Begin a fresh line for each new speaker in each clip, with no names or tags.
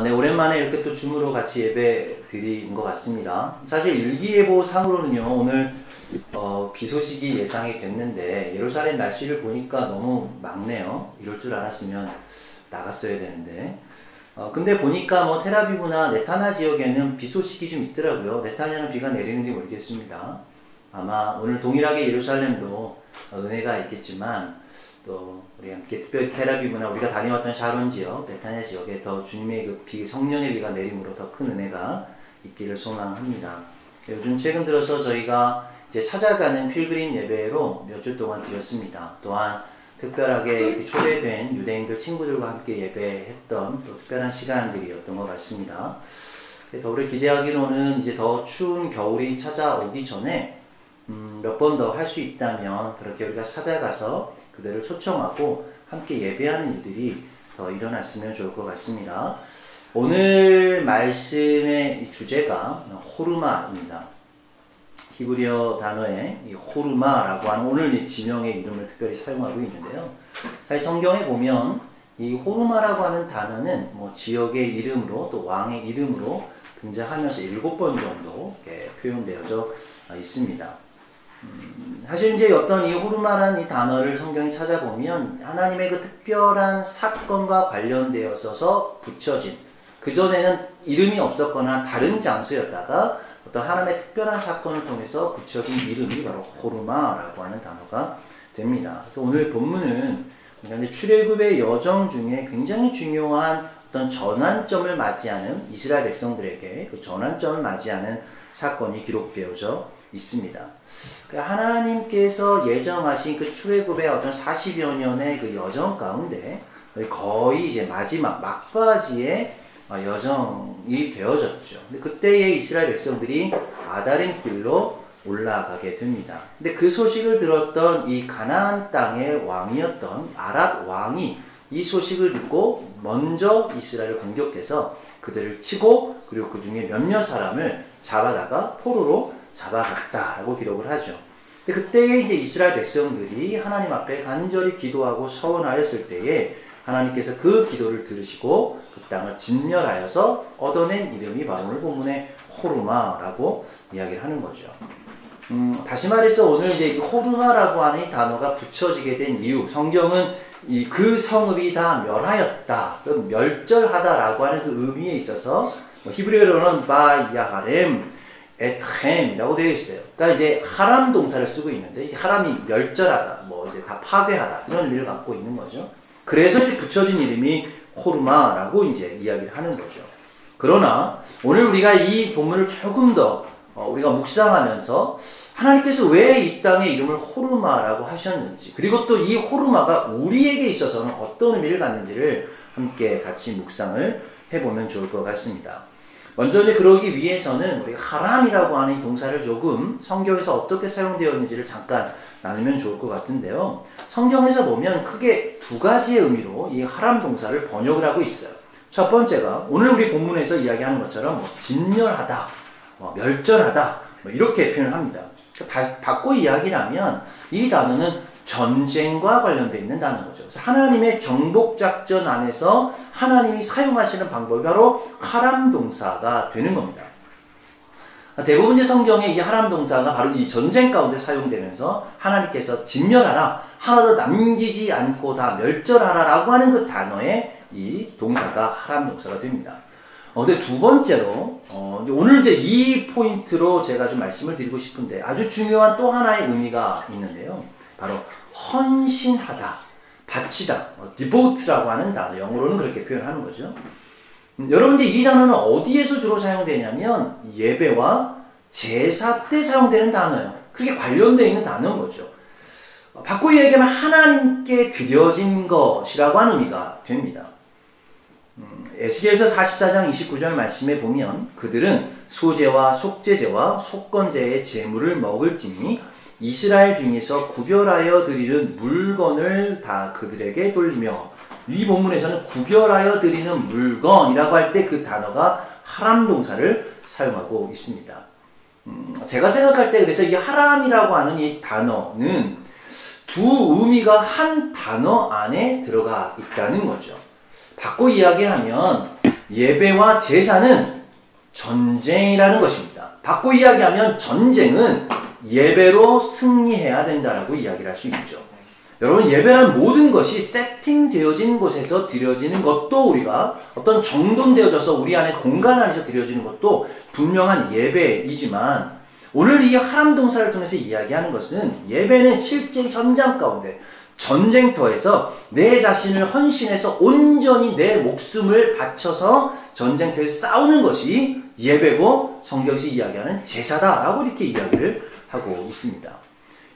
네, 오랜만에 이렇게 또 줌으로 같이 예배 드린 것 같습니다. 사실 일기예보 상으로는요, 오늘 비 소식이 예상이 됐는데 예루살렘 날씨를 보니까 너무 막네요. 이럴 줄 알았으면 나갔어야 되는데. 근데 보니까 뭐 텔아비브나 네타냐 지역에는 비 소식이 좀 있더라고요. 네타냐는 비가 내리는지 모르겠습니다. 아마 오늘 동일하게 예루살렘도 은혜가 있겠지만 또 우리 함께 특별히 텔아비브나 우리가 다녀왔던 샤론 지역, 네타냐 지역에 더 주님의 그 비, 성령의 비가 내림으로 더 큰 은혜가 있기를 소망합니다. 요즘 최근 들어서 저희가 이제 찾아가는 필그림 예배로 몇 주 동안 드렸습니다. 또한 특별하게 초대된 유대인들 친구들과 함께 예배했던 또 특별한 시간들이었던 것 같습니다. 더불어 기대하기로는 이제 더 추운 겨울이 찾아오기 전에 몇 번 더 할 수 있다면 그렇게 우리가 찾아가서 그들을 초청하고 함께 예배하는 일들이 더 일어났으면 좋을 것 같습니다. 오늘 말씀의 주제가 호르마입니다. 히브리어 단어에 이 호르마라고 하는 오늘 이 지명의 이름을 특별히 사용하고 있는데요. 사실 성경에 보면 이 호르마라고 하는 단어는 뭐 지역의 이름으로 또 왕의 이름으로 등장하면서 7번 정도 표현되어져 있습니다. 사실 이제 어떤 이 호르마라는 이 단어를 성경에 찾아보면 하나님의 그 특별한 사건과 관련되어서 붙여진, 그전에는 이름이 없었거나 다른 장소였다가 어떤 하나님의 특별한 사건을 통해서 붙여진 이름이 바로 호르마라고 하는 단어가 됩니다. 그래서 오늘 본문은 출애굽의 여정 중에 굉장히 중요한 어떤 전환점을 맞이하는 이스라엘 백성들에게 그 전환점을 맞이하는 사건이 기록되어져 있습니다. 하나님께서 예정하신 그 출애굽의 어떤 40여 년의 그 여정 가운데 거의 이제 마지막 막바지의 여정이 되어졌죠. 근데 그때에 이스라엘 백성들이 아다림 길로 올라가게 됩니다. 근데 그 소식을 들었던 이 가나안 땅의 왕이었던 아랏 왕이 이 소식을 듣고 먼저 이스라엘을 공격해서 그들을 치고 그리고 그 중에 몇몇 사람을 잡아다가 포로로 잡아갔다라고 기록을 하죠. 근데 그때에 이제 이스라엘 백성들이 하나님 앞에 간절히 기도하고 서원하였을 때에 하나님께서 그 기도를 들으시고 그 땅을 진멸하여서 얻어낸 이름이 바로 오늘 본문의 호르마라고 이야기를 하는 거죠. 다시 말해서 오늘 이제 호르마라고 하는 이 단어가 붙여지게 된 이유, 성경은 그 성읍이 다 멸하였다, 멸절하다라고 하는 그 의미에 있어서 히브리어로는 바야하렘 에트햄이라고 되어 있어요. 그러니까 이제 하람 동사를 쓰고 있는데 이 하람이 멸절하다, 뭐 이제 다 파괴하다 이런 의미를 갖고 있는 거죠. 그래서 이제 붙여진 이름이 호르마라고 이제 이야기를 하는 거죠. 그러나 오늘 우리가 이 본문을 조금 더 우리가 묵상하면서 하나님께서 왜 이 땅의 이름을 호르마라고 하셨는지, 그리고 또 이 호르마가 우리에게 있어서는 어떤 의미를 갖는지를 함께 같이 묵상을 해보면 좋을 것 같습니다. 먼저 이제 그러기 위해서는 우리 하람이라고 하는 이 동사를 조금 성경에서 어떻게 사용되었는지를 잠깐 나누면 좋을 것 같은데요. 성경에서 보면 크게 두 가지의 의미로 이 하람 동사를 번역을 하고 있어요. 첫 번째가 오늘 우리 본문에서 이야기하는 것처럼 진멸하다, 멸절하다 이렇게 표현을 합니다. 바꿔 이야기를 하면 이 단어는 전쟁과 관련되어 있는 단어인 거죠. 그래서 하나님의 정복작전 안에서 하나님이 사용하시는 방법이 바로 하람 동사가 되는 겁니다. 대부분 이제 성경에 이 하람 동사가 바로 이 전쟁 가운데 사용되면서 하나님께서 진멸하라, 하나도 남기지 않고 다 멸절하라 라고 하는 그 단어의 이 동사가 하람 동사가 됩니다. 근데 두 번째로 오늘 이제 이 포인트로 제가 좀 말씀을 드리고 싶은데 아주 중요한 또 하나의 의미가 있는데요. 바로 헌신하다, 바치다, devote라고 하는 단어, 영어로는 그렇게 표현하는 거죠. 여러분 이제 이 단어는 어디에서 주로 사용되냐면 예배와 제사 때 사용되는 단어예요. 그게 관련되어 있는 단어인 거죠. 바꿔 이야기하면 하나님께 드려진 것이라고 하는 의미가 됩니다. 에스겔서 44장 29절 말씀에 보면 그들은 소제와 속죄제와 속건제의 제물을 먹을지니 이스라엘 중에서 구별하여 드리는 물건을 다 그들에게 돌리며, 이 본문에서는 구별하여 드리는 물건이라고 할 때 그 단어가 하람 동사를 사용하고 있습니다. 제가 생각할 때 그래서 이 하람이라고 하는 이 단어는 두 의미가 한 단어 안에 들어가 있다는 거죠. 바꿔 이야기하면 예배와 제사는 전쟁이라는 것입니다. 바꿔 이야기하면 전쟁은 예배로 승리해야 된다라고 이야기를 할 수 있죠. 여러분, 예배란 모든 것이 세팅되어진 곳에서 드려지는 것도, 우리가 어떤 정돈되어져서 우리 안에 공간 안에서 드려지는 것도 분명한 예배이지만, 오늘 이 하람 동사를 통해서 이야기하는 것은 예배는 실제 현장 가운데 전쟁터에서 내 자신을 헌신해서 온전히 내 목숨을 바쳐서 전쟁터에서 싸우는 것이 예배고, 성경에서 이야기하는 제사다라고 이렇게 이야기를 하고 있습니다.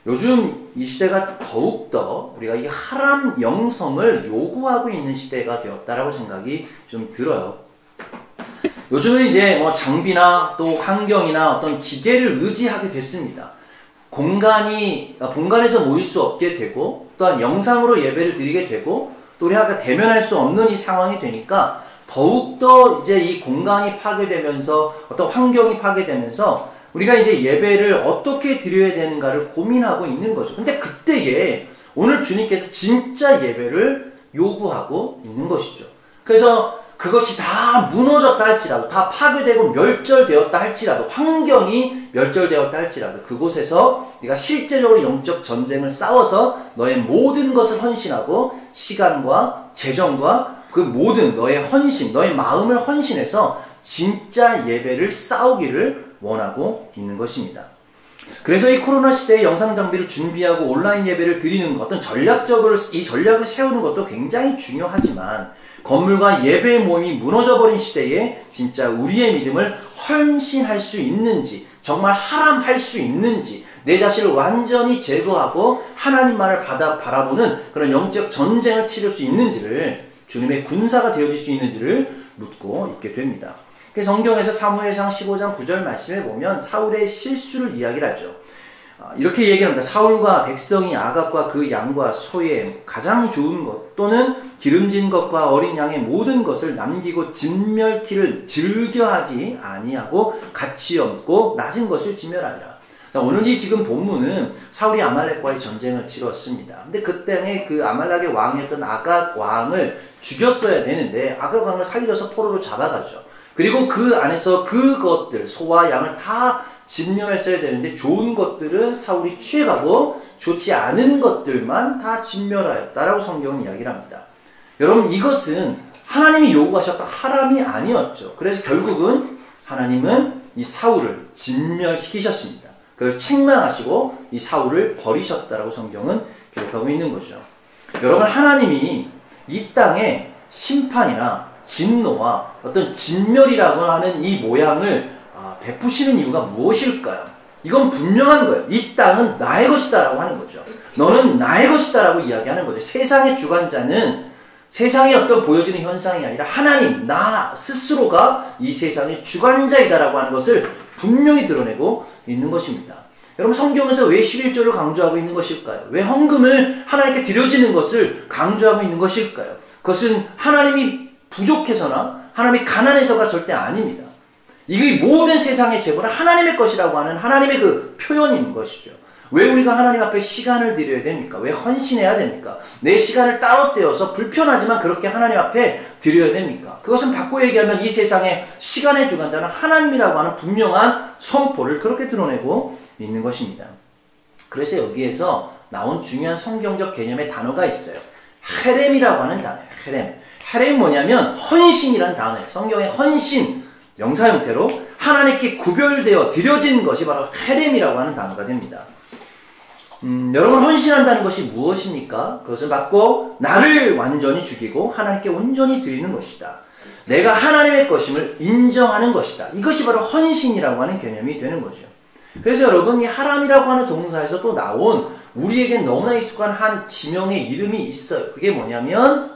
요즘 이 시대가 더욱더 우리가 이 하람 영성을 요구하고 있는 시대가 되었다라고 생각이 좀 들어요. 요즘은 이제 뭐 장비나 또 환경이나 어떤 기계를 의지하게 됐습니다. 공간에서 모일 수 없게 되고, 또한 영상으로 예배를 드리게 되고, 또 우리가 대면할 수 없는 이 상황이 되니까 더욱더 이제 이 공간이 파괴되면서 어떤 환경이 파괴되면서 우리가 이제 예배를 어떻게 드려야 되는가를 고민하고 있는 거죠. 근데 그때에 오늘 주님께서 진짜 예배를 요구하고 있는 것이죠. 그래서 그것이 다 무너졌다 할지라도, 다 파괴되고 멸절되었다 할지라도, 환경이 멸절되었다 할지라도 그곳에서 네가 실제적으로 영적 전쟁을 싸워서 너의 모든 것을 헌신하고 시간과 재정과 그 모든 너의 헌신, 너의 마음을 헌신해서 진짜 예배를 싸우기를 원하고 있는 것입니다. 그래서 이 코로나 시대에 영상 장비를 준비하고 온라인 예배를 드리는 것, 어떤 전략적으로 이 전략을 세우는 것도 굉장히 중요하지만, 건물과 예배의 몸이 무너져버린 시대에 진짜 우리의 믿음을 헌신할 수 있는지, 정말 하람할 수 있는지, 내 자신을 완전히 제거하고 하나님만을 바라보는 그런 영적 전쟁을 치를 수 있는지를, 주님의 군사가 되어질 수 있는지를 묻고 있게 됩니다. 성경에서 사무엘상 15장 9절 말씀을 보면 사울의 실수를 이야기를 하죠. 이렇게 얘기합니다. 사울과 백성이 아각과 그 양과 소의 가장 좋은 것 또는 기름진 것과 어린 양의 모든 것을 남기고 진멸키를 즐겨하지 아니하고 가치 없고 낮은 것을 진멸하니라. 자, 오늘 이 지금 본문은 사울이 아말렉과의 전쟁을 치렀습니다. 근데 그때 그 아말렉의 왕이었던 아각 왕을 죽였어야 되는데 아각 왕을 살려서 포로로 잡아가죠. 그리고 그 안에서 그것들, 소와 양을 다 진멸했어야 되는데 좋은 것들은 사울이 취해가고 좋지 않은 것들만 다 진멸하였다라고 성경은 이야기를 합니다. 여러분, 이것은 하나님이 요구하셨던 하람이 아니었죠. 그래서 결국은 하나님은 이 사울을 진멸시키셨습니다. 그래서 책망하시고 이 사울을 버리셨다라고 성경은 기록하고 있는 거죠. 여러분, 하나님이 이 땅에 심판이나 진노와 어떤 진멸이라고 하는 이 모양을 베푸시는 이유가 무엇일까요? 이건 분명한 거예요. 이 땅은 나의 것이다 라고 하는 거죠. 너는 나의 것이다 라고 이야기하는 거죠. 세상의 주관자는 세상에 어떤 보여지는 현상이 아니라 하나님, 나 스스로가 이 세상의 주관자이다 라고 하는 것을 분명히 드러내고 있는 것입니다. 여러분, 성경에서 왜 11조를 강조하고 있는 것일까요? 왜 헌금을 하나님께 드려지는 것을 강조하고 있는 것일까요? 그것은 하나님이 부족해서나 하나님이 가난해서가 절대 아닙니다. 이게 모든 세상의 재물은 하나님의 것이라고 하는 하나님의 그 표현인 것이죠. 왜 우리가 하나님 앞에 시간을 드려야 됩니까? 왜 헌신해야 됩니까? 내 시간을 따로 떼어서 불편하지만 그렇게 하나님 앞에 드려야 됩니까? 그것은 바꿔 얘기하면 이 세상의 시간의 주관자는 하나님이라고 하는 분명한 선포를 그렇게 드러내고 있는 것입니다. 그래서 여기에서 나온 중요한 성경적 개념의 단어가 있어요. 헤렘이라고 하는 단어예요. 헤렘. 헤렘이 뭐냐면 헌신이라는 단어예요. 성경의 헌신, 명사 형태로 하나님께 구별되어 드려진 것이 바로 헤렘이라고 하는 단어가 됩니다. 여러분, 헌신한다는 것이 무엇입니까? 그것을 받고 나를 완전히 죽이고 하나님께 온전히 드리는 것이다. 내가 하나님의 것임을 인정하는 것이다. 이것이 바로 헌신이라고 하는 개념이 되는 거죠. 그래서 여러분, 이 하람이라고 하는 동사에서 또 나온 우리에게 너무나 익숙한 한 지명의 이름이 있어요. 그게 뭐냐면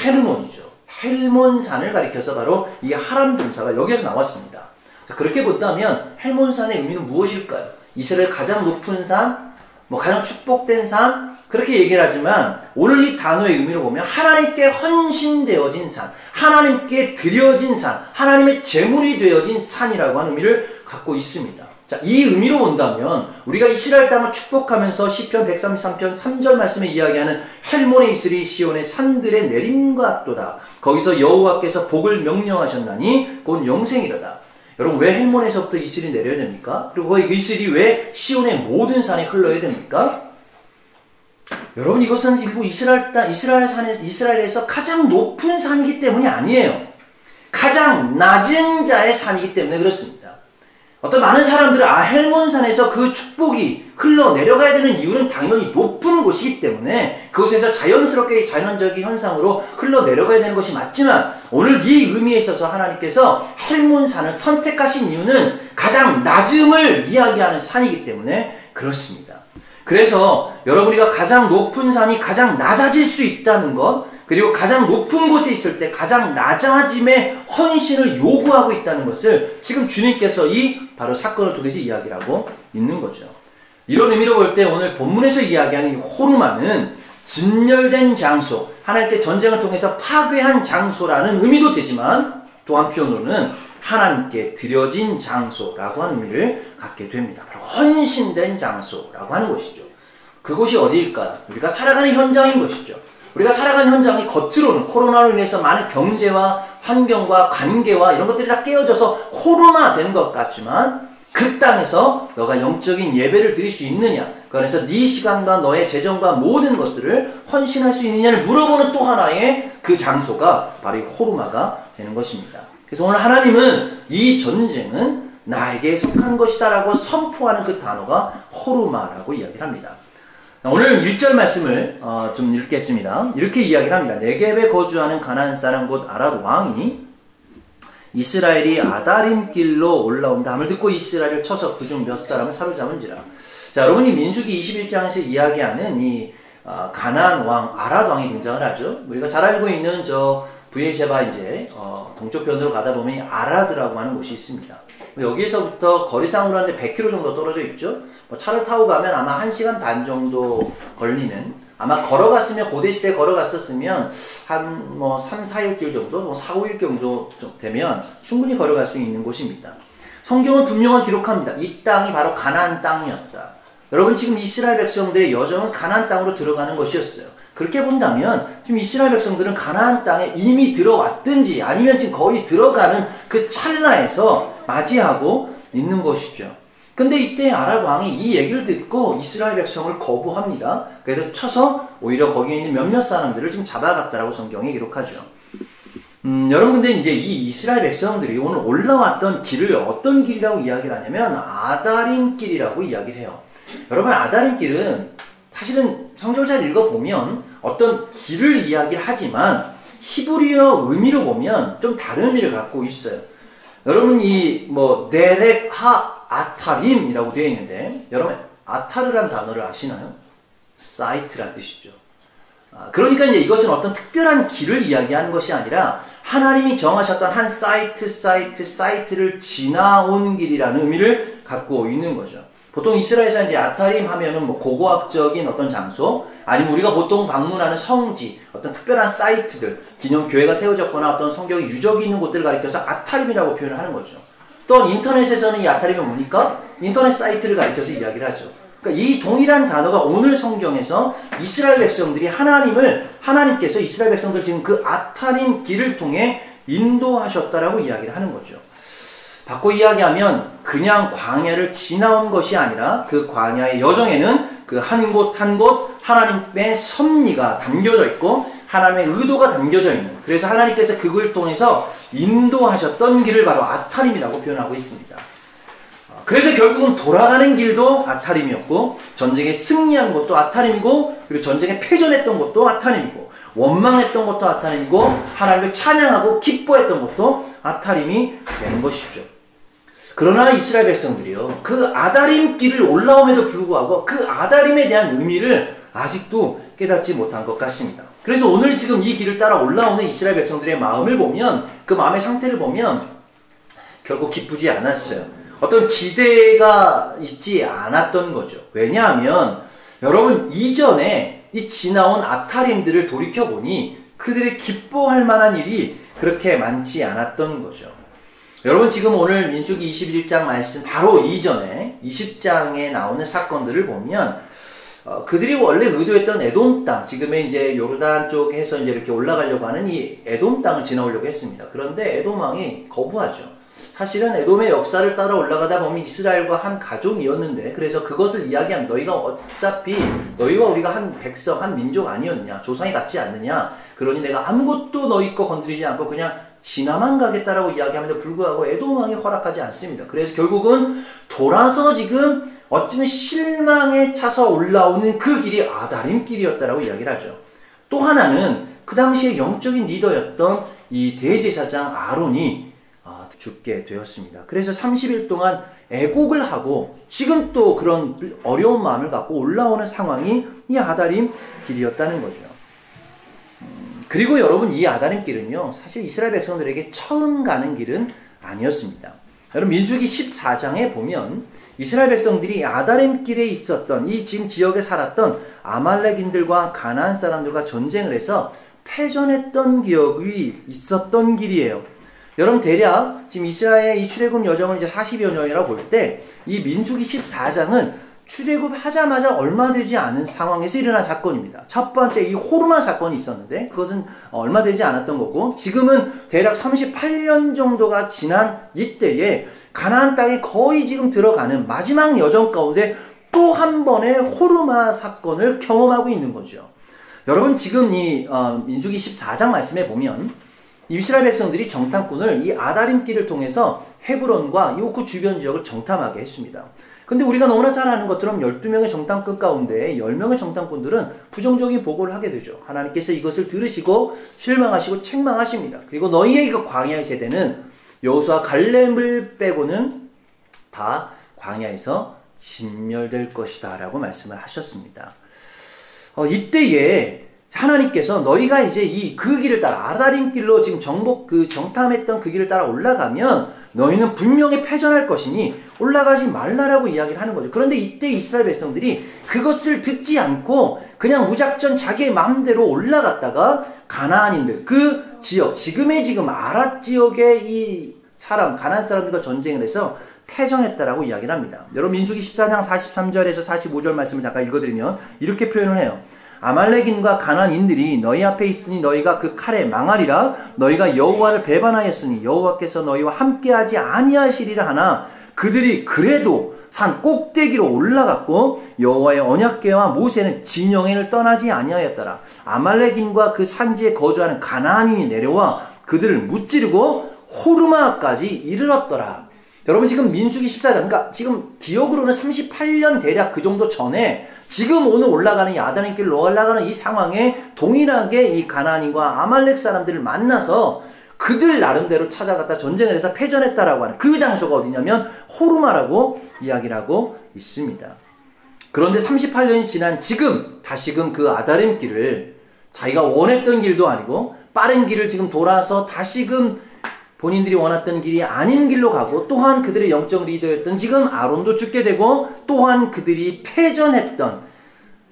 헬몬이죠. 헬몬산을 가리켜서 바로 이 하람 동사가 여기에서 나왔습니다. 자, 그렇게 본다면 헬몬산의 의미는 무엇일까요? 이스라엘 가장 높은 산, 가장 축복된 산, 그렇게 얘기를 하지만 오늘 이 단어의 의미를 보면 하나님께 헌신되어진 산, 하나님께 드려진 산, 하나님의 제물이 되어진 산이라고 하는 의미를 갖고 있습니다. 자, 이 의미로 본다면 우리가 이스라엘 땅을 축복하면서 시편 133편 3절 말씀에 이야기하는 헬몬에 이스리 시온의 산들에 내림 같도다. 거기서 여호와께서 복을 명령하셨나니 곧 영생이로다. 여러분, 왜 헬몬에서부터 이슬이 내려야 됩니까? 그리고 그 이슬이 왜 시온의 모든 산에 흘러야 됩니까? 여러분, 이것은 일부 이스라엘에서 가장 높은 산이기 때문이 아니에요. 가장 낮은 자의 산이기 때문에 그렇습니다. 어떤 많은 사람들은 헬몬산에서 그 축복이 흘러내려가야 되는 이유는 당연히 높은 곳이기 때문에 그곳에서 자연스럽게 자연적인 현상으로 흘러내려가야 되는 것이 맞지만 오늘 이 의미에 있어서 하나님께서 헬몬산을 선택하신 이유는 가장 낮음을 이야기하는 산이기 때문에 그렇습니다. 그래서 여러분이가 가장 높은 산이 가장 낮아질 수 있다는 것, 그리고 가장 높은 곳에 있을 때 가장 낮아짐의 헌신을 요구하고 있다는 것을 지금 주님께서 이 바로 사건을 통해서 이야기를 하고 있는 거죠. 이런 의미로 볼 때 오늘 본문에서 이야기하는 이 호르마는 진멸된 장소, 하나님께 전쟁을 통해서 파괴한 장소라는 의미도 되지만 또 한편으로는 하나님께 드려진 장소라고 하는 의미를 갖게 됩니다. 바로 헌신된 장소라고 하는 것이죠. 그곳이 어디일까요? 우리가 살아가는 현장인 것이죠. 우리가 살아가는 현장이 겉으로는 코로나로 인해서 많은 경제와 환경과 관계와 이런 것들이 다 깨어져서 호르마된 것 같지만 그 땅에서 너가 영적인 예배를 드릴 수 있느냐, 그 안에서 네 시간과 너의 재정과 모든 것들을 헌신할 수 있느냐를 물어보는 또 하나의 그 장소가 바로 이 호르마가 되는 것입니다. 그래서 오늘 하나님은 이 전쟁은 나에게 속한 것이다 라고 선포하는 그 단어가 호르마라고 이야기를 합니다. 오늘 1절 말씀을 좀 읽겠습니다. 이렇게 이야기를 합니다. 네겝에 거주하는 가나안 사람 곧 아랏 왕이 이스라엘이 아다림 길로 올라온다 함을 듣고 이스라엘을 쳐서 그중 몇 사람을 사로잡은지라. 자, 여러분이 민수기 21장에서 이야기하는 이 가나안 왕 아랏 왕이 등장을 하죠. 우리가 잘 알고 있는 저 브에르세바 이제 동쪽편으로 가다 보면 아라드라고 하는 곳이 있습니다. 여기에서부터 거리상으로 하는데 100km 정도 떨어져 있죠. 차를 타고 가면 아마 1시간 반 정도 걸리는, 아마 걸어갔으면 고대 시대에 걸어갔었으면 한 3, 4일 길 정도, 4, 5일 정도 되면 충분히 걸어갈 수 있는 곳입니다. 성경은 분명히 기록합니다. 이 땅이 바로 가나안 땅이었다. 여러분, 지금 이스라엘 백성들의 여정은 가나안 땅으로 들어가는 것이었어요. 그렇게 본다면 지금 이스라엘 백성들은 가나안 땅에 이미 들어왔든지 아니면 지금 거의 들어가는 그 찰나에서 맞이하고 있는 것이죠. 근데 이때 아랍 왕이 이 얘기를 듣고 이스라엘 백성을 거부합니다. 그래서 쳐서 오히려 거기에 있는 몇몇 사람들을 지금 잡아갔다라고 성경에 기록하죠. 여러분, 근데 이제 이 이스라엘 백성들이 오늘 올라왔던 길을 어떤 길이라고 이야기를 하냐면 아다림 길이라고 이야기를 해요. 여러분, 아다림 길은 사실은 성경을 잘 읽어보면 어떤 길을 이야기를 하지만 히브리어 의미로 보면 좀 다른 의미를 갖고 있어요. 여러분, 이 네렉 하 아타림이라고 되어 있는데, 여러분 아타르란 단어를 아시나요? 사이트란 뜻이죠. 그러니까 이제 이것은 어떤 특별한 길을 이야기하는 것이 아니라 하나님이 정하셨던 한 사이트를 지나온 길이라는 의미를 갖고 있는 거죠. 보통 이스라엘에서 이제 아타림 하면은 고고학적인 어떤 장소, 아니면 우리가 보통 방문하는 성지, 어떤 특별한 사이트들, 기념교회가 세워졌거나 어떤 성경의 유적이 있는 곳들을 가리켜서 아타림이라고 표현을 하는 거죠. 또 인터넷에서는 이 아타림이 뭡니까? 인터넷 사이트를 가리켜서 이야기를 하죠. 그러니까 이 동일한 단어가 오늘 성경에서 이스라엘 백성들이 하나님께서 이스라엘 백성들 지금 그 아타림 길을 통해 인도하셨다라고 이야기를 하는 거죠. 바꿔 이야기하면 그냥 광야를 지나온 것이 아니라 그 광야의 여정에는 그 한 곳 한 곳 하나님의 섭리가 담겨져 있고 하나님의 의도가 담겨져 있는, 그래서 하나님께서 그걸 통해서 인도하셨던 길을 바로 아타림이라고 표현하고 있습니다. 그래서 결국은 돌아가는 길도 아타림이었고, 전쟁에 승리한 것도 아타림이고, 그리고 전쟁에 패전했던 것도 아타림이고, 원망했던 것도 아타림이고, 하나님을 찬양하고 기뻐했던 것도 아타림이 되는 것이죠. 그러나 이스라엘 백성들이요, 그 아다림 길을 올라옴에도 불구하고 그 아다림에 대한 의미를 아직도 깨닫지 못한 것 같습니다. 그래서 오늘 지금 이 길을 따라 올라오는 이스라엘 백성들의 마음을 보면, 그 마음의 상태를 보면 결국 기쁘지 않았어요. 어떤 기대가 있지 않았던 거죠. 왜냐하면 여러분, 이전에 이 지나온 아타림들을 돌이켜보니 그들이 기뻐할 만한 일이 그렇게 많지 않았던 거죠. 여러분 지금 오늘 민수기 21장 말씀 바로 이전에 20장에 나오는 사건들을 보면 그들이 원래 의도했던 에돔 땅, 지금의 이제 요르단 쪽에서 이제 이렇게 올라가려고 하는 이 에돔 땅을 지나오려고 했습니다. 그런데 에돔 왕이 거부하죠. 사실은 에돔의 역사를 따라 올라가다 보면 이스라엘과 한 가족이었는데, 그래서 그것을 이야기하면 너희가 어차피 너희와 우리가 한 백성, 한 민족 아니었냐, 조상이 같지 않느냐, 그러니 내가 아무것도 너희 거 건드리지 않고 그냥 지나만 가겠다라고 이야기함에도 불구하고 에돔 왕이 허락하지 않습니다. 그래서 결국은 돌아서 지금 어쩌면 실망에 차서 올라오는 그 길이 아다림 길이었다라고 이야기를 하죠. 또 하나는 그 당시에 영적인 리더였던 이 대제사장 아론이 죽게 되었습니다. 그래서 30일 동안 애곡을 하고 지금 또 그런 어려운 마음을 갖고 올라오는 상황이 이 아다림 길이었다는 거죠. 그리고 여러분, 이 아다림 길은요, 사실 이스라엘 백성들에게 처음 가는 길은 아니었습니다. 여러분, 민수기 14장에 보면 이스라엘 백성들이 아다림 길에 있었던 이 지금 지역에 살았던 아말렉인들과 가나안 사람들과 전쟁을 해서 패전했던 기억이 있었던 길이에요. 여러분, 대략 지금 이스라엘의 이 출애굽 여정을 이제 40여 년이라고 볼 때 이 민수기 14장은 출애굽하자마자 얼마 되지 않은 상황에서 일어난 사건입니다. 첫 번째 이 호르마 사건이 있었는데 그것은 얼마 되지 않았던 거고, 지금은 대략 38년 정도가 지난 이때에 가나안 땅에 거의 지금 들어가는 마지막 여정 가운데 또 한 번의 호르마 사건을 경험하고 있는 거죠. 여러분, 지금 이 민수기 14장 말씀에 보면 이스라엘 백성들이 정탐꾼을 이 아다림 길을 통해서 헤브론과 이 그 주변 지역을 정탐하게 했습니다. 근데 우리가 너무나 잘 아는 것처럼 12명의 정탐꾼 가운데 10명의 정탐꾼들은 부정적인 보고를 하게 되죠. 하나님께서 이것을 들으시고 실망하시고 책망하십니다. 그리고 너희의 그 광야의 세대는 여호수아 갈렙을 빼고는 다 광야에서 진멸될 것이다 라고 말씀을 하셨습니다. 이때에 하나님께서 너희가 이제 그 길을 따라 아다림 길로 지금 정탐했던 그 길을 따라 올라가면 너희는 분명히 패전할 것이니 올라가지 말라라고 이야기를 하는 거죠. 그런데 이때 이스라엘 백성들이 그것을 듣지 않고 그냥 무작정 자기의 마음대로 올라갔다가 가나안인들, 그 지역, 지금 아랏 지역의 이 가나안 사람들과 전쟁을 해서 패전했다라고 이야기를 합니다. 여러분, 민수기 14장 43절에서 45절 말씀을 잠깐 읽어드리면 이렇게 표현을 해요. 아말렉인과 가나안인들이 너희 앞에 있으니 너희가 그 칼에 망하리라. 너희가 여호와를 배반하였으니 여호와께서 너희와 함께하지 아니하시리라 하나 그들이 그래도 산 꼭대기로 올라갔고 여호와의 언약궤와 모세는 진영을 떠나지 아니하였더라. 아말렉인과 그 산지에 거주하는 가나안인이 내려와 그들을 무찌르고 호르마까지 이르렀더라. 여러분, 지금 민수기 14장, 그러니까 지금 기억으로는 38년 대략 그 정도 전에 지금 오늘 올라가는 이 아다림 길로 올라가는 이 상황에 동일하게 이 가나안인과 아말렉 사람들을 만나서 그들 나름대로 찾아갔다 전쟁을 해서 패전했다라고 하는 그 장소가 어디냐면 호르마라고 이야기를 하고 있습니다. 그런데 38년이 지난 지금 다시금 그 아다림 길을 자기가 원했던 길도 아니고 빠른 길을 지금 돌아서 다시금 본인들이 원했던 길이 아닌 길로 가고, 또한 그들의 영적 리더였던 지금 아론도 죽게 되고, 또한 그들이 패전했던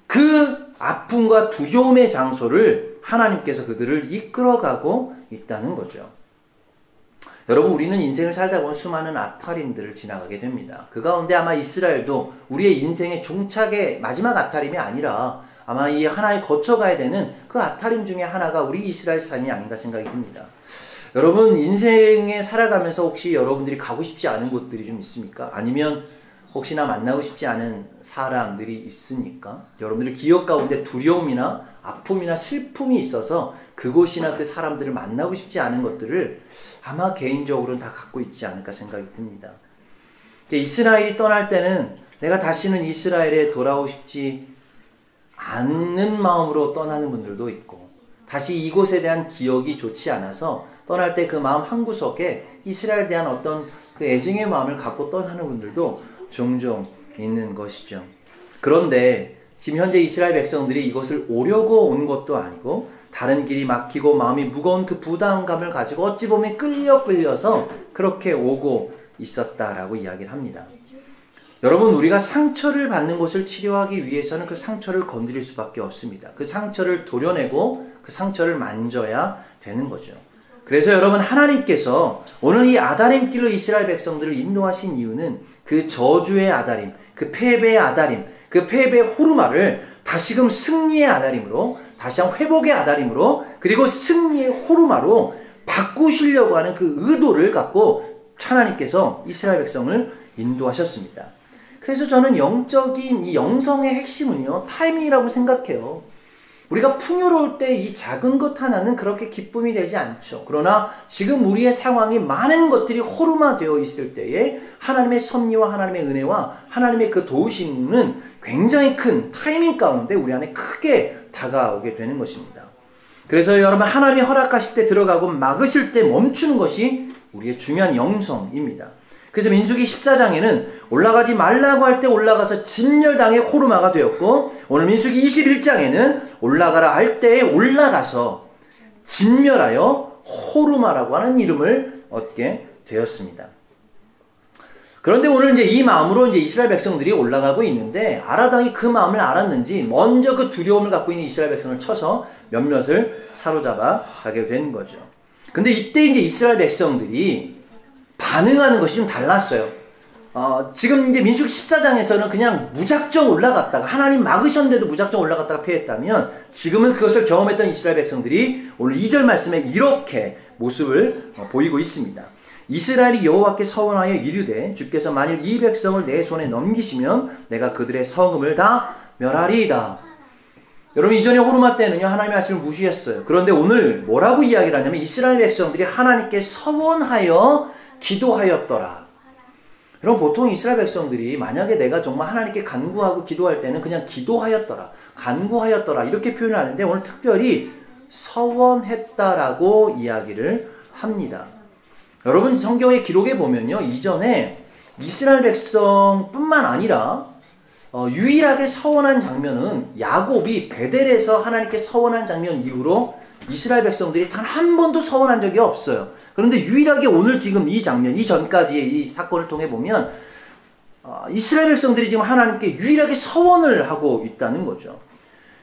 그 아픔과 두려움의 장소를 하나님께서 그들을 이끌어가고 있다는 거죠. 여러분, 우리는 인생을 살다 보면 수많은 아타림들을 지나가게 됩니다. 그 가운데 아마 이스라엘도 우리의 인생의 종착의 마지막 아타림이 아니라 아마 이 하나에 거쳐가야 되는 그 아타림 중에 하나가 우리 이스라엘 삶이 아닌가 생각이 듭니다. 여러분, 인생에 살아가면서 혹시 여러분들이 가고 싶지 않은 곳들이 좀 있습니까? 아니면 혹시나 만나고 싶지 않은 사람들이 있습니까? 여러분들 기억 가운데 두려움이나 아픔이나 슬픔이 있어서 그곳이나 그 사람들을 만나고 싶지 않은 것들을 아마 개인적으로는 다 갖고 있지 않을까 생각이 듭니다. 이스라엘이 떠날 때는 내가 다시는 이스라엘에 돌아오고 싶지 않는 마음으로 떠나는 분들도 있고, 다시 이곳에 대한 기억이 좋지 않아서 떠날 때 그 마음 한구석에 이스라엘에 대한 어떤 그 애증의 마음을 갖고 떠나는 분들도 종종 있는 것이죠. 그런데 지금 현재 이스라엘 백성들이 이것을 오려고 온 것도 아니고 다른 길이 막히고 마음이 무거운 그 부담감을 가지고 어찌 보면 끌려서 그렇게 오고 있었다라고 이야기를 합니다. 여러분, 우리가 상처를 받는 것을 치료하기 위해서는 그 상처를 건드릴 수밖에 없습니다. 그 상처를 도려내고 그 상처를 만져야 되는 거죠. 그래서 여러분 하나님께서 오늘 이 아다림 길로 이스라엘 백성들을 인도하신 이유는 그 저주의 아다림, 그 패배의 아다림, 그 패배의 호르마를 다시금 승리의 아다림으로, 다시 한번 회복의 아다림으로, 그리고 승리의 호르마로 바꾸시려고 하는 그 의도를 갖고 하나님께서 이스라엘 백성을 인도하셨습니다. 그래서 저는 영적인 이 영성의 핵심은요, 타이밍이라고 생각해요. 우리가 풍요로울 때 이 작은 것 하나는 그렇게 기쁨이 되지 않죠. 그러나 지금 우리의 상황이 많은 것들이 호르마되어 있을 때에 하나님의 섭리와 하나님의 은혜와 하나님의 그 도우심은 굉장히 큰 타이밍 가운데 우리 안에 크게 다가오게 되는 것입니다. 그래서 여러분 하나님이 허락하실 때 들어가고 막으실 때 멈추는 것이 우리의 중요한 영성입니다. 그래서 민수기 14장에는 올라가지 말라고 할 때 올라가서 진멸당의 호르마가 되었고, 오늘 민수기 21장에는 올라가라 할 때에 올라가서 진멸하여 호르마라고 하는 이름을 얻게 되었습니다. 그런데 오늘 이제 이 마음으로 이제 이스라엘 백성들이 올라가고 있는데, 아라당이 그 마음을 알았는지 먼저 그 두려움을 갖고 있는 이스라엘 백성을 쳐서 몇몇을 사로잡아 가게 되는 거죠. 근데 이때 이제 이스라엘 백성들이 반응하는 것이 좀 달랐어요. 지금 이제 민수기 14장에서는 그냥 무작정 올라갔다가 하나님 막으셨는데도 무작정 올라갔다가 패했다면, 지금은 그것을 경험했던 이스라엘 백성들이 오늘 2절 말씀에 이렇게 모습을 보이고 있습니다. 이스라엘이 여호와께 서원하여 이르되 주께서 만일 이 백성을 내 손에 넘기시면 내가 그들의 성읍을 다 멸하리이다. 여러분 이전에 호르마 때는요 하나님의 말씀을 무시했어요. 그런데 오늘 뭐라고 이야기를 하냐면 이스라엘 백성들이 하나님께 서원하여 기도하였더라. 여러분 보통 이스라엘 백성들이 만약에 내가 정말 하나님께 간구하고 기도할 때는 그냥 기도하였더라, 간구하였더라 이렇게 표현을 하는데, 오늘 특별히 서원했다라고 이야기를 합니다. 여러분 성경의 기록에 보면요, 이전에 이스라엘 백성뿐만 아니라 유일하게 서원한 장면은 야곱이 베델에서 하나님께 서원한 장면 이후로 이스라엘 백성들이 단 한 번도 서원한 적이 없어요. 그런데 유일하게 오늘 지금 이 장면, 이 전까지의 이 사건을 통해 보면 이스라엘 백성들이 지금 하나님께 유일하게 서원을 하고 있다는 거죠.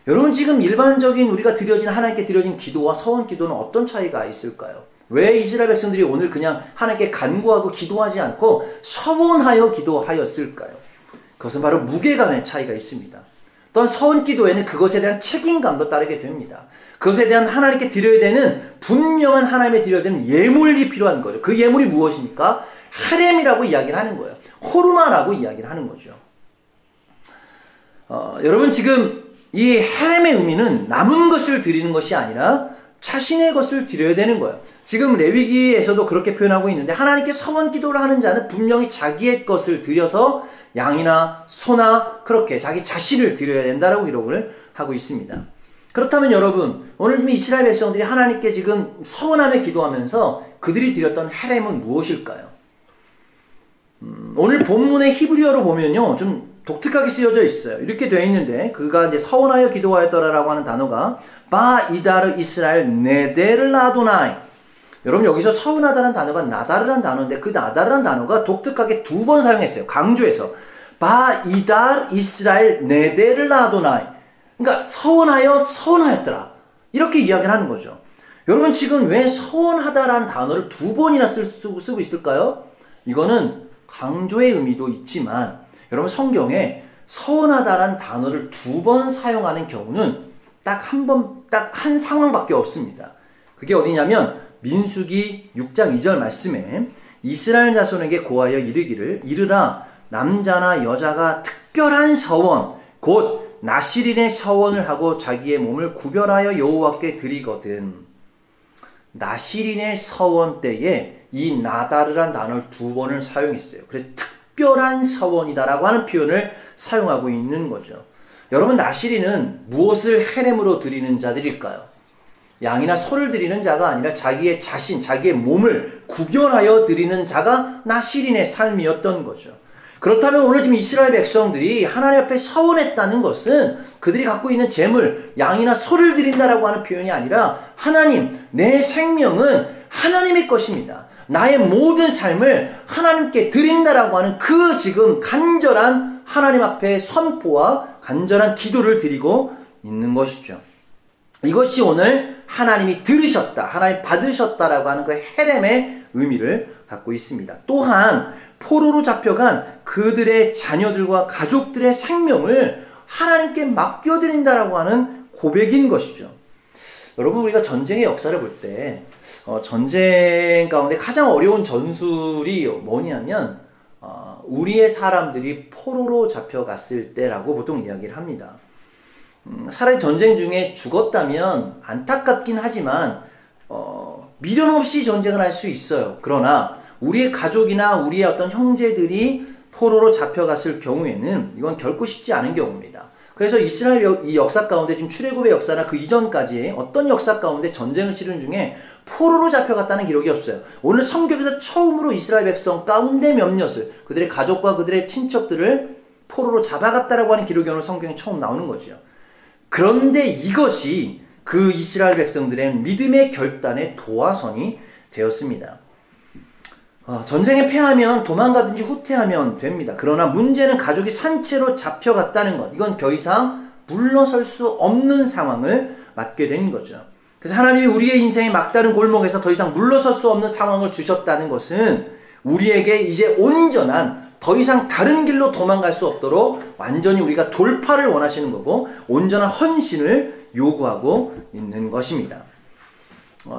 여러분 지금 일반적인 우리가 드려진 하나님께 드려진 기도와 서원 기도는 어떤 차이가 있을까요? 왜 이스라엘 백성들이 오늘 그냥 하나님께 간구하고 기도하지 않고 서원하여 기도하였을까요? 그것은 바로 무게감의 차이가 있습니다. 또한 서원 기도에는 그것에 대한 책임감도 따르게 됩니다. 그것에 대한 하나님께 드려야 되는 분명한 하나님에 드려야 되는 예물이 필요한 거죠. 그 예물이 무엇입니까? 헤렘이라고 이야기를 하는 거예요. 호르마라고 이야기를 하는 거죠. 여러분 지금 이 헤렘의 의미는 남은 것을 드리는 것이 아니라 자신의 것을 드려야 되는 거예요. 지금 레위기에서도 그렇게 표현하고 있는데, 하나님께 서원 기도를 하는 자는 분명히 자기의 것을 드려서 양이나 소나 그렇게 자기 자신을 드려야 된다라고 기록을 하고 있습니다. 그렇다면 여러분 오늘 이스라엘 백성들이 하나님께 지금 서원하며 기도하면서 그들이 드렸던 헤렘은 무엇일까요? 오늘 본문의 히브리어로 보면요 좀 독특하게 쓰여져 있어요. 이렇게 되어 있는데, 그가 이제 서원하여 기도하였더라라고 하는 단어가 바이다르 이스라엘 네데르 아도나이. 여러분 여기서 서운하다는 단어가 나다르란 단어인데, 그 나다르란 단어가 독특하게 두 번 사용했어요. 강조해서 바이다르 이스라엘 네데르 아도나이. 그러니까 서원하였더라 이렇게 이야기를 하는 거죠. 여러분 지금 왜 서원하다라는 단어를 두 번이나 쓰고 있을까요? 이거는 강조의 의미도 있지만, 여러분 성경에 서원하다라는 단어를 두 번 사용하는 경우는 딱 한 상황밖에 없습니다. 그게 어디냐면 민수기 6장 2절 말씀에 이스라엘 자손에게 고하여 이르기를 이르라 남자나 여자가 특별한 서원 곧 나실인의 서원을 하고 자기의 몸을 구별하여 여호와께 드리거든. 나실인의 서원 때에 이 나다르란 단어를 두 번을 사용했어요. 그래서 특별한 서원이다라고 하는 표현을 사용하고 있는 거죠. 여러분 나실인은 무엇을 헤렘으로 드리는 자들일까요? 양이나 소를 드리는 자가 아니라 자기의 자신, 자기의 몸을 구별하여 드리는 자가 나실인의 삶이었던 거죠. 그렇다면 오늘 지금 이스라엘 백성들이 하나님 앞에 서원했다는 것은 그들이 갖고 있는 재물, 양이나 소를 드린다라고 하는 표현이 아니라 하나님, 내 생명은 하나님의 것입니다. 나의 모든 삶을 하나님께 드린다라고 하는 그 지금 간절한 하나님 앞에 선포와 간절한 기도를 드리고 있는 것이죠. 이것이 오늘 하나님이 들으셨다, 하나님 받으셨다라고 하는 그 헤렘의 의미를 갖고 있습니다. 또한 포로로 잡혀간 그들의 자녀들과 가족들의 생명을 하나님께 맡겨드린다라고 하는 고백인 것이죠. 여러분, 우리가 전쟁의 역사를 볼 때 전쟁 가운데 가장 어려운 전술이 뭐냐면 우리의 사람들이 포로로 잡혀갔을 때라고 보통 이야기를 합니다. 차라리 전쟁 중에 죽었다면 안타깝긴 하지만 미련 없이 전쟁을 할 수 있어요. 그러나 우리의 가족이나 우리의 어떤 형제들이 포로로 잡혀갔을 경우에는 이건 결코 쉽지 않은 경우입니다. 그래서 이스라엘 이 역사 가운데 지금 출애굽의 역사나 그 이전까지 어떤 역사 가운데 전쟁을 치른 중에 포로로 잡혀갔다는 기록이 없어요. 오늘 성경에서 처음으로 이스라엘 백성 가운데 몇몇을, 그들의 가족과 그들의 친척들을 포로로 잡아갔다라고 하는 기록이 오늘 성경에 처음 나오는 거죠. 그런데 이것이 그 이스라엘 백성들의 믿음의 결단의 도화선이 되었습니다. 전쟁에 패하면 도망가든지 후퇴하면 됩니다. 그러나 문제는 가족이 산채로 잡혀갔다는 것. 이건 더 이상 물러설 수 없는 상황을 맞게 된 거죠. 그래서 하나님이 우리의 인생의 막다른 골목에서 더 이상 물러설 수 없는 상황을 주셨다는 것은 우리에게 이제 온전한, 더 이상 다른 길로 도망갈 수 없도록 완전히 우리가 돌파를 원하시는 거고 온전한 헌신을 요구하고 있는 것입니다.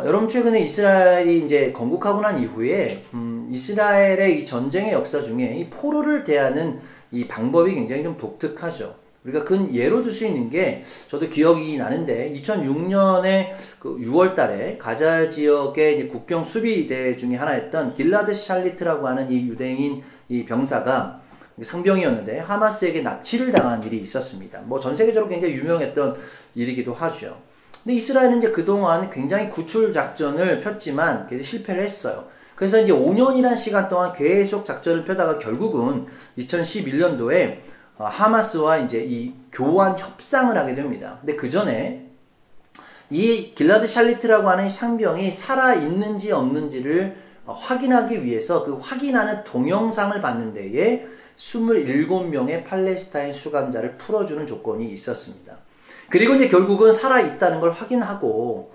여러분, 최근에 이스라엘이 이제 건국하고 난 이후에 이스라엘의 이 전쟁의 역사 중에 이 포로를 대하는 이 방법이 굉장히 좀 독특하죠. 우리가 그 예로 들 수 있는 게, 저도 기억이 나는데 2006년에 그 6월 달에 가자 지역의 이제 국경 수비대 중에 하나였던 길라드 샬리트라고 하는 이 유대인 이 병사가 상병이었는데 하마스에게 납치를 당한 일이 있었습니다. 뭐 전 세계적으로 굉장히 유명했던 일이기도 하죠. 근데 이스라엘은 이제 그동안 굉장히 구출 작전을 폈지만 계속 실패를 했어요. 그래서 이제 5년이라는 시간 동안 계속 작전을 펴다가 결국은 2011년도에 하마스와 이제 이 교환 협상을 하게 됩니다. 근데 그 전에 이 길라드 샬리트라고 하는 상병이 살아있는지 없는지를 확인하기 위해서 그 확인하는 동영상을 받는 데에 27명의 팔레스타인 수감자를 풀어주는 조건이 있었습니다. 그리고 이제 결국은 살아있다는 걸 확인하고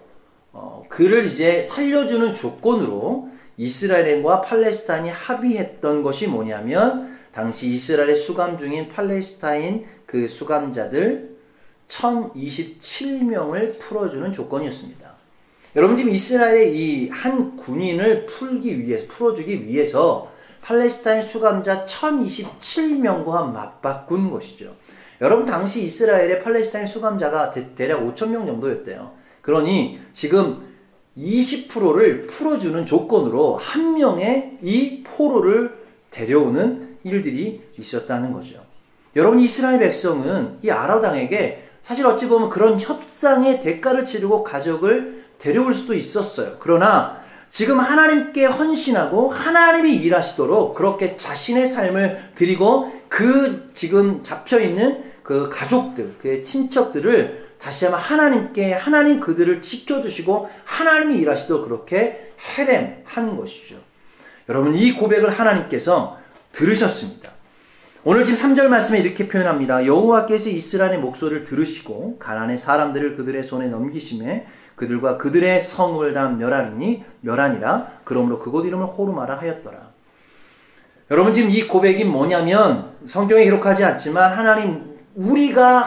그를 이제 살려주는 조건으로 이스라엘과 팔레스타인이 합의했던 것이 뭐냐면, 당시 이스라엘에 수감 중인 팔레스타인 그 수감자들 1027명을 풀어주는 조건이었습니다. 여러분, 지금 이스라엘의 이 한 군인을 풀어주기 위해서 팔레스타인 수감자 1027명과 맞바꾼 것이죠. 여러분, 당시 이스라엘의 팔레스타인 수감자가 대략 5,000명 정도였대요. 그러니 지금 20%를 풀어주는 조건으로 한 명의 이 포로를 데려오는 일들이 있었다는 거죠. 여러분, 이스라엘 백성은 이 아랍 왕에게 사실 어찌 보면 그런 협상의 대가를 치르고 가족을 데려올 수도 있었어요. 그러나 지금 하나님께 헌신하고 하나님이 일하시도록 그렇게 자신의 삶을 드리고 그 지금 잡혀있는 그 가족들, 그의 친척들을 다시 한번 하나님께, 하나님 그들을 지켜주시고 하나님이 일하시도록 그렇게 헤렘한 것이죠. 여러분, 이 고백을 하나님께서 들으셨습니다. 오늘 지금 3절 말씀에 이렇게 표현합니다. 여호와께서 이스라엘의 목소리를 들으시고 가나안의 사람들을 그들의 손에 넘기심에 그들과 그들의 성읍을 다 멸하니라. 그러므로 그곳 이름을 호르마라 하였더라. 여러분, 지금 이 고백이 뭐냐면, 성경에 기록하지 않지만 우리가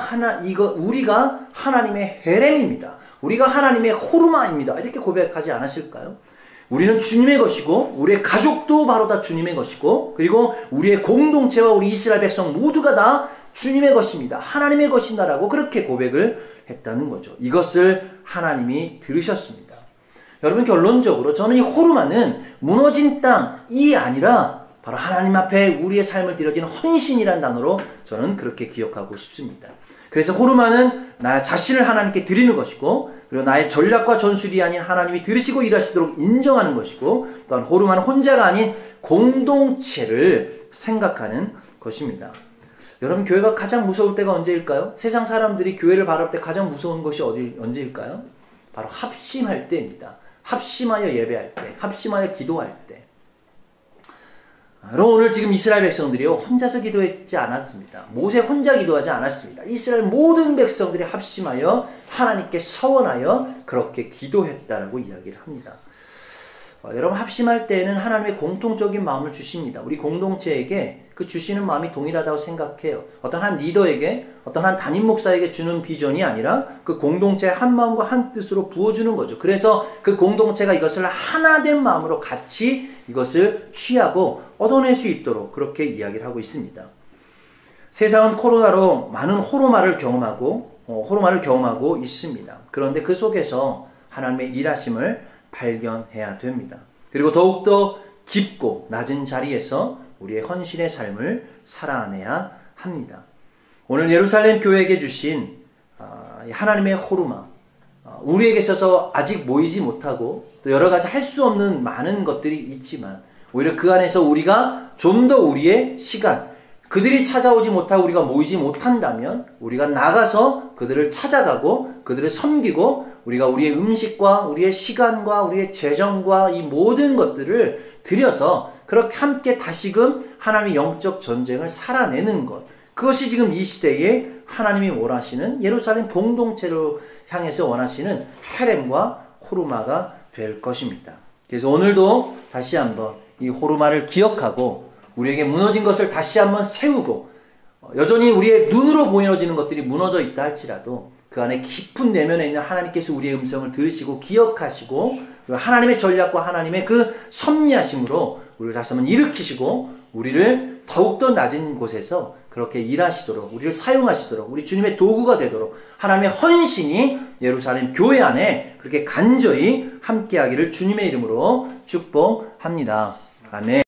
하나님의 헤렘입니다. 우리가 하나님의 호르마입니다. 이렇게 고백하지 않으실까요? 우리는 주님의 것이고 우리의 가족도 바로 다 주님의 것이고, 그리고 우리의 공동체와 우리 이스라엘 백성 모두가 다 주님의 것입니다. 하나님의 것이다라고 그렇게 고백을 했다는 거죠. 이것을 하나님이 들으셨습니다. 여러분, 결론적으로 저는 이 호르마는 무너진 땅이 아니라 바로 하나님 앞에 우리의 삶을 드려지는 헌신이라는 단어로 저는 그렇게 기억하고 싶습니다. 그래서 호르마는 나 자신을 하나님께 드리는 것이고, 그리고 나의 전략과 전술이 아닌 하나님이 들으시고 일하시도록 인정하는 것이고, 또한 호르마는 혼자가 아닌 공동체를 생각하는 것입니다. 여러분, 교회가 가장 무서울 때가 언제일까요? 세상 사람들이 교회를 바라볼 때 가장 무서운 것이 언제일까요? 바로 합심할 때입니다. 합심하여 예배할 때, 합심하여 기도할 때. 여러분 오늘 지금 이스라엘 백성들이요 혼자서 기도하지 않았습니다. 모세 혼자 기도하지 않았습니다. 이스라엘 모든 백성들이 합심하여 하나님께 서원하여 그렇게 기도했다라고 이야기를 합니다. 여러분 합심할 때에는 하나님의 공통적인 마음을 주십니다. 우리 공동체에게 그 주시는 마음이 동일하다고 생각해요. 어떤 한 리더에게 어떤 한 담임 목사에게 주는 비전이 아니라 그 공동체의 한 마음과 한 뜻으로 부어주는 거죠. 그래서 그 공동체가 이것을 하나된 마음으로 같이 이것을 취하고 얻어낼 수 있도록 그렇게 이야기를 하고 있습니다. 세상은 코로나로 많은 호르마를 경험하고 있습니다. 그런데 그 속에서 하나님의 일하심을 발견해야 됩니다. 그리고 더욱더 깊고 낮은 자리에서 우리의 헌신의 삶을 살아내야 합니다. 오늘 예루살렘 교회에게 주신 하나님의 호르마, 우리에게 있어서 아직 모이지 못하고 또 여러 가지 할 수 없는 많은 것들이 있지만 오히려 그 안에서 우리가 좀 더 우리의 시간, 그들이 찾아오지 못하고 우리가 모이지 못한다면 우리가 나가서 그들을 찾아가고 그들을 섬기고 우리가 우리의 음식과 우리의 시간과 우리의 재정과 이 모든 것들을 들여서 그렇게 함께 다시금 하나님의 영적 전쟁을 살아내는 것, 그것이 지금 이 시대에 하나님이 원하시는 예루살렘 공동체로 향해서 원하시는 헤렘과 호르마가 될 것입니다. 그래서 오늘도 다시 한번 이 호르마를 기억하고 우리에게 무너진 것을 다시 한번 세우고 여전히 우리의 눈으로 보여지는 것들이 무너져 있다 할지라도 그 안에 깊은 내면에 있는 하나님께서 우리의 음성을 들으시고 기억하시고 하나님의 전략과 하나님의 그 섭리하심으로 우리를 다시 한번 일으키시고 우리를 더욱더 낮은 곳에서 그렇게 일하시도록 우리를 사용하시도록 우리 주님의 도구가 되도록 하나님의 헌신이 예루살렘 교회 안에 그렇게 간절히 함께하기를 주님의 이름으로 축복합니다. 아멘.